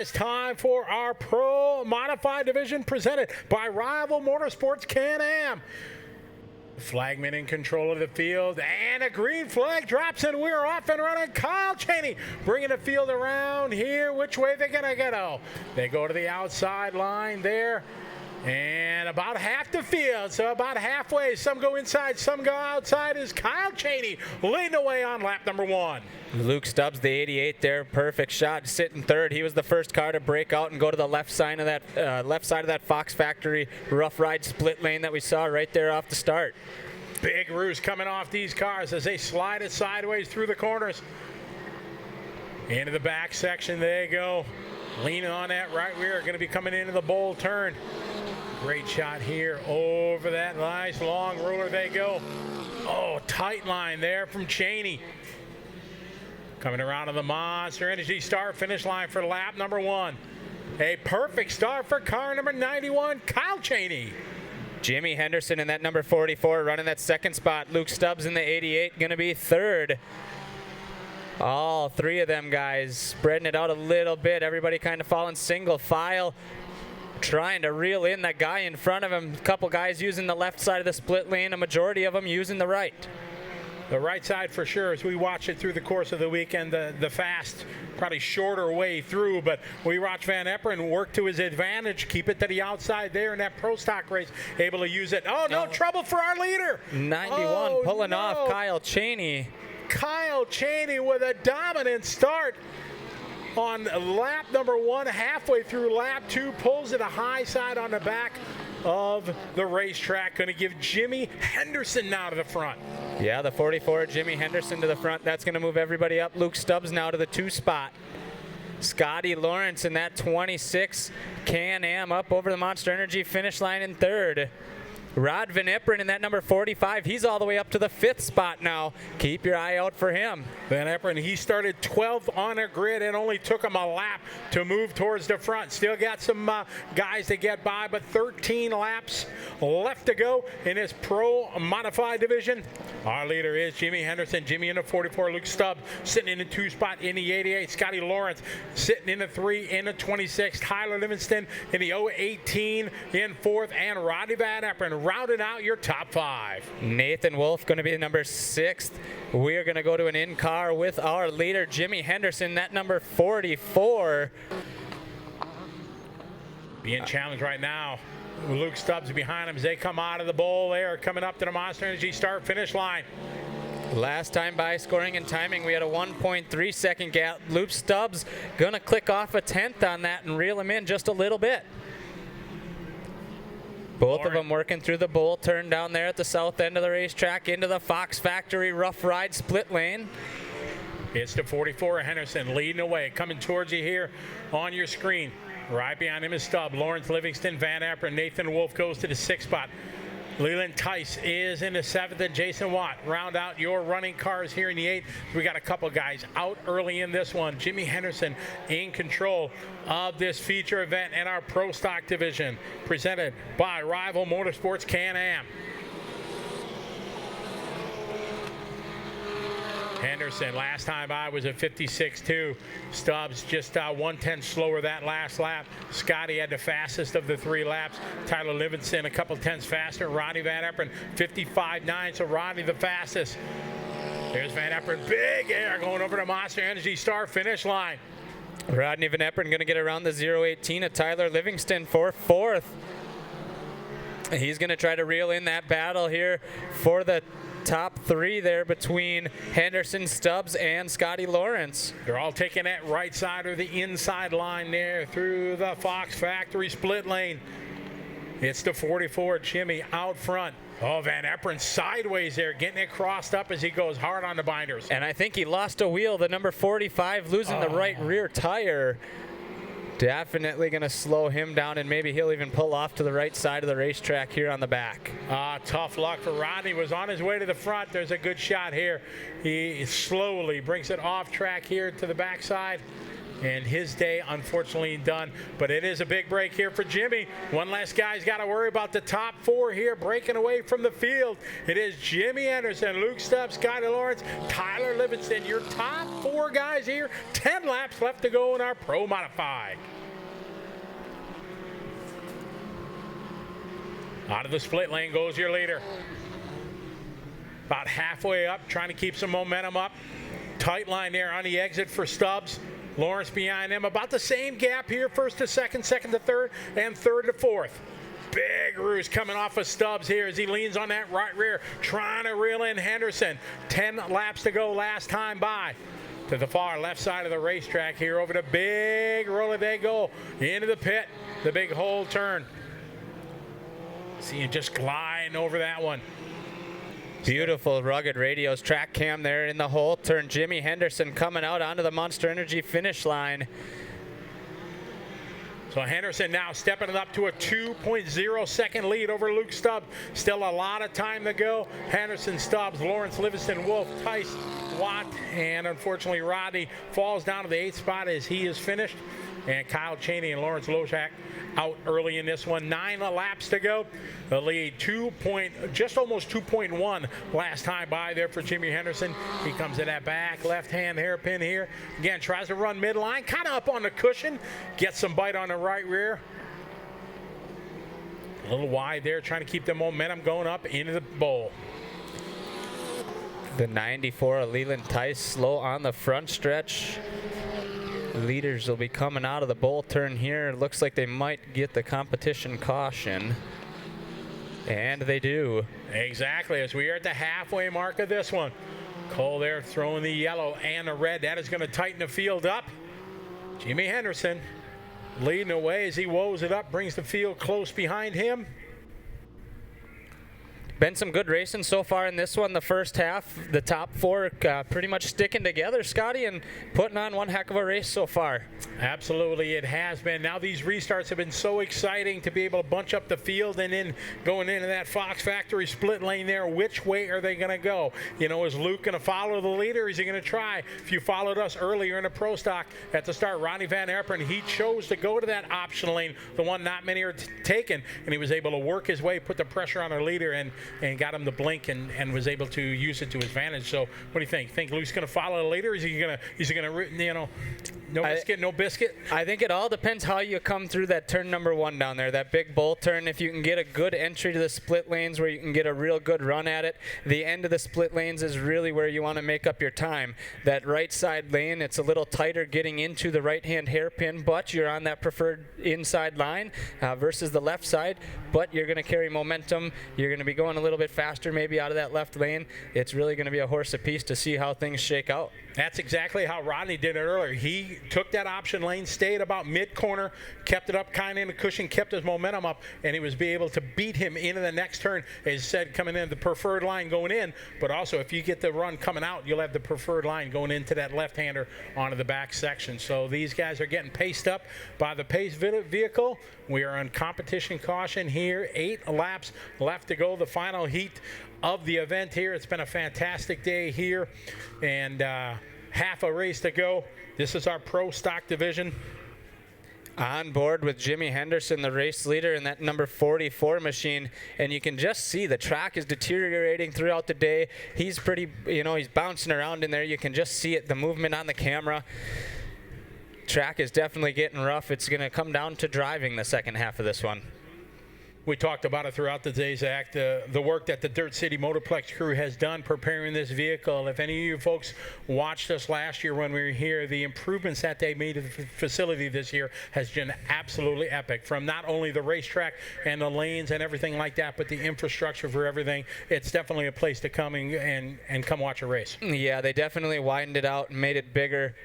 It's time for our Pro Modified Division presented by Rival Motorsports Can-Am. Flagman in control of the field, and a green flag drops, and we're off and running. Kyle Chaney bringing the field around here. Which way they gonna go? They go to the outside line there, and about half the field, so about halfway. Some go inside, some go outside. Is Kyle Chaney leading away on lap number 1. Luke Stubbs, the 88 there, perfect shot, sitting third. He was the first car to break out and go to the left side of that Fox Factory rough ride split lane that we saw right there off the start. Big roost coming off these cars as they slide it sideways through the corners. Into the back section they go. Leaning on that right rear, going to be coming into the bowl turn. Great shot here over that nice long ruler they go. Oh, tight line there from Chaney. Coming around to the Monster Energy start finish line for lap number 1. A perfect start for car number 91, Kyle Chaney. Jimmy Henderson in that number 44 running that second spot. Luke Stubbs in the 88 going to be third. All three of them guys spreading it out a little bit. Everybody kind of following single file, trying to reel in that guy in front of him. A couple guys using the left side of the split lane, a majority of them using the right. The right side for sure, as we watch it through the course of the weekend, the fast, probably shorter way through, but we watch VanEperen work to his advantage, keep it to the outside there in that pro stock race, able to use it. Oh, no, trouble for our leader. 91 pulling off Kyle Chaney. Kyle Chaney with a dominant start on lap number 1, halfway through lap 2, pulls it a high side on the back of the racetrack. Going to give Jimmy Henderson now to the front. Yeah, the 44, Jimmy Henderson to the front. That's going to move everybody up. Luke Stubbs now to the 2 spot. Scottie Lawrence in that 26 Can-Am up over the Monster Energy finish line in third. Rodney VanEperen in that number 45. He's all the way up to the 5th spot now. Keep your eye out for him. VanEperen, he started 12th on a grid and only took him a lap to move towards the front. Still got some guys to get by, but 13 laps left to go in his Pro Modified Division. Our leader is Jimmy Henderson. Jimmy in the 44. Luke Stubbs sitting in the 2 spot in the 88. Scottie Lawrence sitting in the 3 in the 26. Tyler Livingston in the 018 in 4th. And Rodney VanEperen rounding out your top 5. Nathan Wolff going to be number 6th. We are going to go to an in-car with our leader, Jimmy Henderson, that number 44. Being challenged right now. Luke Stubbs behind him as they come out of the bowl there, coming up to the Monster Energy start finish line. Last time by scoring and timing, we had a 1.3 second gap. Luke Stubbs going to click off a 10th on that and reel him in just a little bit. Both of them working through the bowl turn down there at the south end of the racetrack into the Fox Factory rough ride split lane. It's the 44 Henderson leading away, coming towards you here on your screen. Right behind him is Stubbs, Lawrence, Livingston, VanEperen. Nathan Wolff goes to the 6th spot. Leland Thyes is in the 7th, and Jason Watt round out your running cars here in the 8th. We got a couple guys out early in this one. Jimmy Henderson in control of this feature event in our Pro Stock Division, presented by Rival Motorsports Can-Am. Henderson, last time by was a 56.2. Stubbs just 1/10 slower that last lap. Scotty had the fastest of the 3 laps. Tyler Livingston a couple tenths faster. Rodney VanEperen 55.9, so Rodney the fastest. There's VanEperen, big air going over the Monster Energy start finish line. Rodney VanEperen going to get around the 018 of Tyler Livingston for 4th. He's going to try to reel in that battle here for the top 3 there between Henderson, Stubbs, and Scottie Lawrence. They're all taking that right side or the inside line there through the Fox Factory split lane. It's the 44, Jimmy out front. Oh, VanEperen sideways there, getting it crossed up as he goes hard on the binders. And I think he lost a wheel, the number 45, losing the right rear tire. Definitely going to slow him down, and maybe he'll even pull off to the right side of the racetrack here on the back. Tough luck for Rodney. Was on his way to the front. There's a good shot here. He slowly brings it off track here to the backside. and his day unfortunately done. But it is a big break here for Jimmy. One less guy's got to worry about the top 4 here breaking away from the field. It is Jimmy Henderson, Luke Stubbs, Scottie Lawrence, Tyler Livingston. Your top 4 guys here. 10 laps left to go in our Pro Modified. Out of the split lane goes your leader. About halfway up, trying to keep some momentum up. Tight line there on the exit for Stubbs. Lawrence behind him. About the same gap here, first to second, second to third, and third to fourth. Big roost coming off of Stubbs here as he leans on that right rear, trying to reel in Henderson. 10 laps to go last time by. To the far left side of the racetrack here, over the big roller they go into the pit. The big hole turn. See him just gliding over that one. Beautiful rugged radios, track cam there in the hole turn. Jimmy Henderson coming out onto the Monster Energy finish line. So Henderson now stepping it up to a 2.0 second lead over Luke Stubbs. Still a lot of time to go. Henderson, Stubbs, Lawrence, Livingston, Wolff, Thyes, Watt, and unfortunately Rodney falls down to the 8th spot as he is finished. And Kyle Chaney and Lawrence Loshak out early in this one. 9 laps to go. The lead just almost 2.1 last time by there for Jimmy Henderson. He comes to that back left-hand hairpin here. Again, tries to run midline, kind of up on the cushion. Gets some bite on the right rear. A little wide there, trying to keep the momentum going up into the bowl. The 94 Leland Thyes slow on the front stretch. Leaders will be coming out of the bowl turn here. Looks like they might get the competition caution. And they do. Exactly, as we are at the halfway mark of this one. Cole there throwing the yellow and the red. That is going to tighten the field up. Jimmy Henderson leading away as he woes it up, brings the field close behind him. Been some good racing so far in this one. The first half, the top 4 pretty much sticking together, Scotty, and putting on one heck of a race so far. Absolutely, it has been. Now these restarts have been so exciting to be able to bunch up the field, and then going into that Fox Factory split lane there, which way are they going to go? You know, is Luke going to follow the leader? Is he going to try? If you followed us earlier in the Pro Stock at the start, Rodney VanEperen, he chose to go to that option lane, the one not many are taking, and he was able to work his way, put the pressure on our leader, and got him to blink and was able to use it to his advantage. So what do you think? Think Luke's going to follow the leader? Is he going to, you know, no biscuit, no biscuit? I think it all depends how you come through that turn number 1 down there, that big bull turn. If you can get a good entry to the split lanes where you can get a real good run at it, the end of the split lanes is really where you want to make up your time. That right side lane, it's a little tighter getting into the right-hand hairpin, but you're on that preferred inside line versus the left side, but you're going to carry momentum. You're going to be going a little bit faster maybe out of that left lane. It's really going to be a horse apiece to see how things shake out. That's exactly how Rodney did it earlier. He took that option lane, stayed about mid-corner, kept it up kind of in the cushion, kept his momentum up, and he was be able to beat him into the next turn, as said, coming in the preferred line going in, but also if you get the run coming out, you'll have the preferred line going into that left-hander onto the back section. So these guys are getting paced up by the pace vehicle. We are on competition caution here. 8 laps left to go, the final heat of the event here. It's been a fantastic day here, and half a race to go. This is our Pro Stock division. On board with Jimmy Henderson, the race leader in that number 44 machine, and you can just see the track is deteriorating throughout the day. He's pretty, you know, he's bouncing around in there. You can just see it, the movement on the camera. Track is definitely getting rough. It's going to come down to driving the second half of this one. We talked about it throughout the day, Zach, the work that the Dirt City Motorplex crew has done preparing this vehicle. If any of you folks watched us last year when we were here, the improvements that they made to the facility this year has been absolutely epic. From not only the racetrack and the lanes and everything like that, but the infrastructure for everything. It's definitely a place to come and come watch a race. Yeah, they definitely widened it out and made it bigger.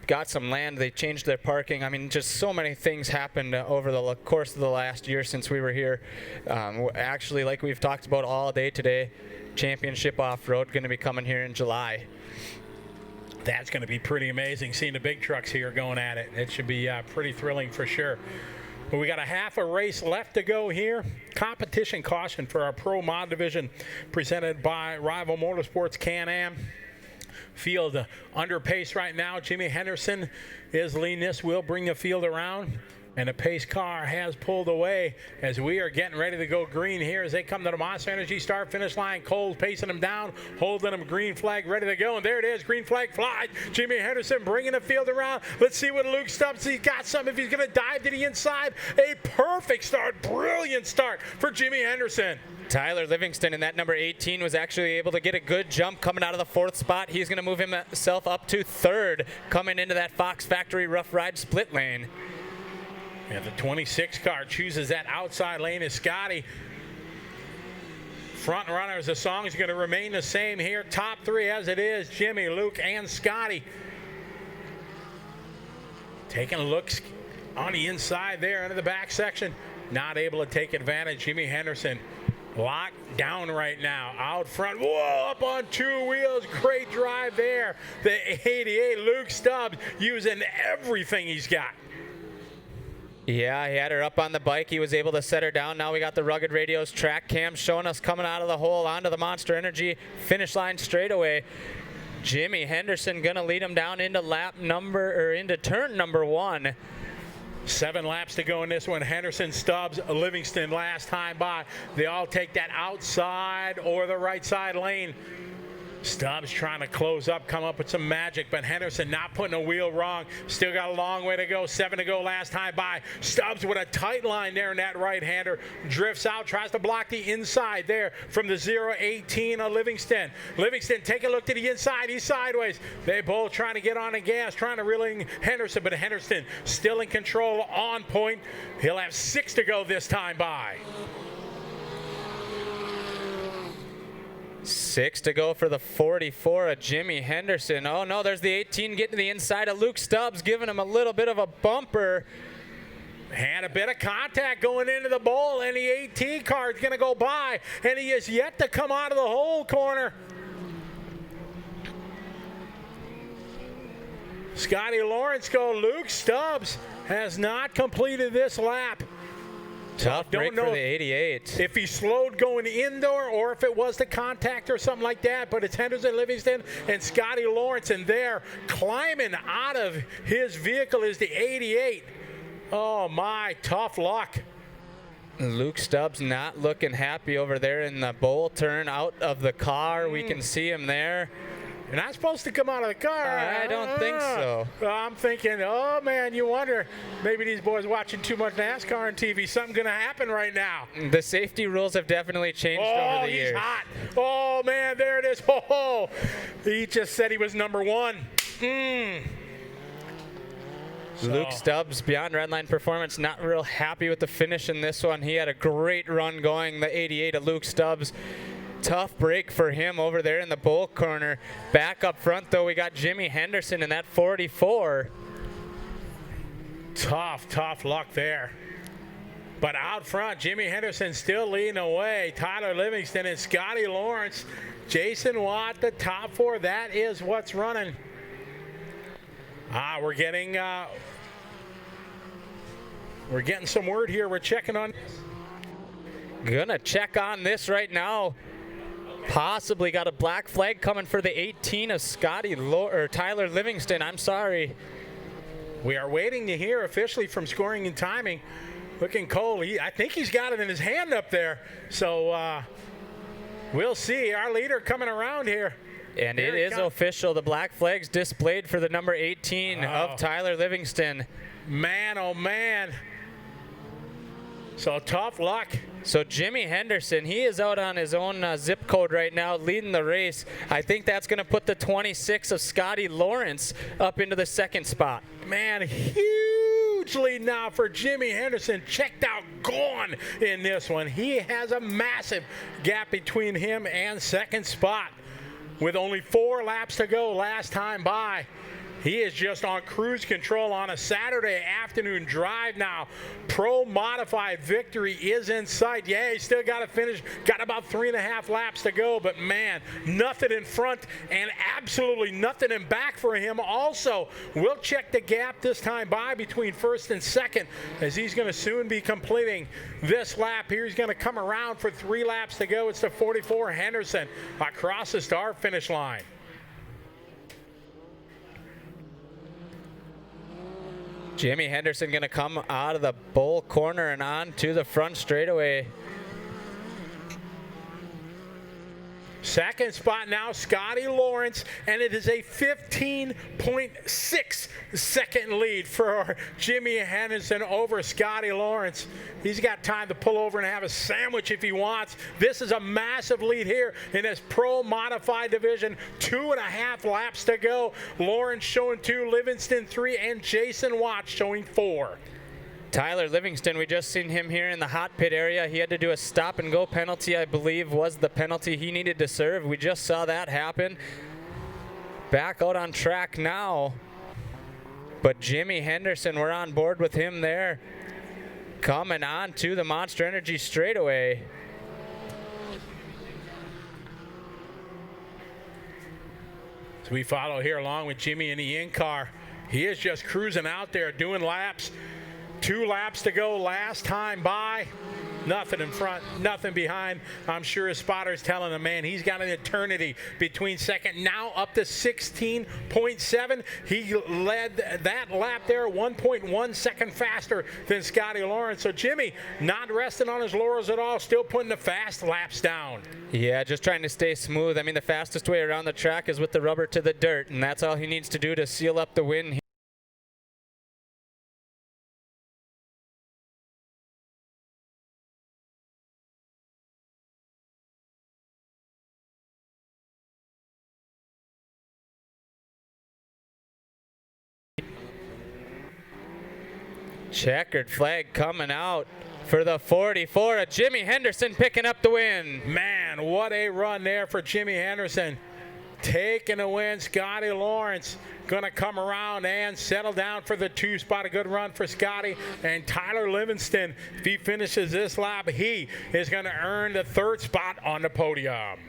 Got some land, they changed their parking. I mean, just so many things happened over the course of the last year since we were here. Actually, like we've talked about all day today, Championship Off-Road going to be coming here in July. That's going to be pretty amazing, seeing the big trucks here going at it. It should be pretty thrilling for sure. But we got a half a race left to go here. Competition caution for our Pro Mod division presented by Rival Motorsports Can-Am. Field under pace right now. Jimmy Henderson is leading this. Will bring the field around. And the pace car has pulled away as we are getting ready to go green here as they come to the Monster Energy start finish line. Cole pacing them down, holding them, green flag ready to go. And there it is, green flag flies. Jimmy Henderson bringing the field around. Let's see what Luke Stubbs, he's got something if he's going to dive to the inside. A perfect start, brilliant start for Jimmy Henderson. Tyler Livingston in that number 18 was actually able to get a good jump coming out of the 4th spot. He's going to move himself up to 3rd coming into that Fox Factory Rough Ride split lane. And the 26 car chooses that outside lane as Scottie. Front runners, the song is going to remain the same here. Top 3 as it is, Jimmy, Luke, and Scottie. Taking looks on the inside there into the back section. Not able to take advantage. Jimmy Henderson locked down right now. Out front, whoa, up on 2 wheels. Great drive there. The 88, Luke Stubbs, using everything he's got. Yeah, he had her up on the bike. He was able to set her down. Now we got the Rugged Radio's track cam showing us coming out of the hole onto the Monster Energy finish line straightaway. Jimmy Henderson gonna lead him down into into turn number 1. 7 laps to go in this one. Henderson, Stubbs, Livingston last time by. They all take that outside or the right side lane. Stubbs trying to close up, come up with some magic, but Henderson not putting a wheel wrong. Still got a long way to go. 7 to go last time by. Stubbs with a tight line there in that right-hander. Drifts out, tries to block the inside there from the 0-18 of Livingston. Livingston, take a look to the inside. He's sideways. They both trying to get on the gas, trying to reel in Henderson, but Henderson still in control, on point. He'll have 6 to go this time by. 6 to go for the 44 of Jimmy Henderson. Oh no, there's the 18 getting to the inside of Luke Stubbs, giving him a little bit of a bumper. Had a bit of contact going into the bowl, and the 18 car is going to go by, and he is yet to come out of the hole corner. Scottie Lawrence go. Luke Stubbs has not completed this lap. Tough break for the 88. If he slowed going indoor or if it was the contact or something like that, but it's Henderson, Livingston, and Scottie Lawrence, and there climbing out of his vehicle is the 88. Oh my, tough luck. Luke Stubbs not looking happy over there in the bowl turn out of the car. We can see him there. You're not supposed to come out of the car. I don't think so. I'm thinking, oh man, you wonder, maybe these boys watching too much NASCAR on TV. Something gonna happen right now. The safety rules have definitely changed over the years. Oh, he's hot. Oh man, there it is. Oh, he just said he was number 1. Luke Stubbs, beyond redline performance, not real happy with the finish in this one. He had a great run going, the 88 of Luke Stubbs. Tough break for him over there in the bowl corner. Back up front, though, we got Jimmy Henderson in that 44. Tough luck there. But out front, Jimmy Henderson still leading away. Tyler Livingston and Scottie Lawrence. Jason Watt, the top 4. That is what's running. We're getting some word here. We're checking on. Gonna check on this right now. Possibly got a black flag coming for the 18 of Tyler Livingston. I'm sorry. We are waiting to hear officially from scoring and timing. Looking Cole, I think he's got it in his hand up there. So we'll see. Our leader coming around here. And it is official. The black flag's displayed for the number 18 of Tyler Livingston. Man, oh man. So tough luck. So Jimmy Henderson, he is out on his own zip code right now, leading the race. I think that's going to put the 26 of Scottie Lawrence up into the 2nd spot. Man, huge lead now for Jimmy Henderson. Checked out, gone in this one. He has a massive gap between him and 2nd spot. With only 4 laps to go last time by. He is just on cruise control on a Saturday afternoon drive now. Pro modified victory is in sight. Yeah, he's still got to finish. Got about 3.5 laps to go, but man, nothing in front and absolutely nothing in back for him. Also, we'll check the gap this time by between 1st and 2nd as he's going to soon be completing this lap. Here he's going to come around for 3 laps to go. It's the 44 Henderson across the start finish line. Jimmy Henderson going to come out of the bull corner and on to the front straightaway. Second spot now, Scottie Lawrence, and it is a 15.6 second lead for Jimmy Henderson over Scottie Lawrence. He's got time to pull over and have a sandwich if he wants. This is a massive lead here in this pro modified division. 2.5 laps to go. Lawrence showing 2, Livingston 3, and Jason Watts showing 4. Tyler Livingston, we just seen him here in the hot pit area. He had to do a stop and go penalty, I believe was the penalty he needed to serve. We just saw that happen. Back out on track now. But Jimmy Henderson, we're on board with him there. Coming on to the Monster Energy straightaway. So we follow here along with Jimmy in the in-car. He is just cruising out there doing laps. 2 laps to go last time by. Nothing in front, nothing behind. I'm sure his spotter's telling him, man, he's got an eternity between second. Now up to 16.7. He led that lap there 1.1 second faster than Scottie Lawrence. So Jimmy not resting on his laurels at all, still putting the fast laps down. Yeah, just trying to stay smooth. I mean, the fastest way around the track is with the rubber to the dirt, and that's all he needs to do to seal up the win. Checkered flag coming out for the 44. Jimmy Henderson picking up the win. Man, what a run there for Jimmy Henderson. Taking the win. Scottie Lawrence going to come around and settle down for the 2 spot. A good run for Scottie. And Tyler Livingston, if he finishes this lap, he is going to earn the 3rd spot on the podium.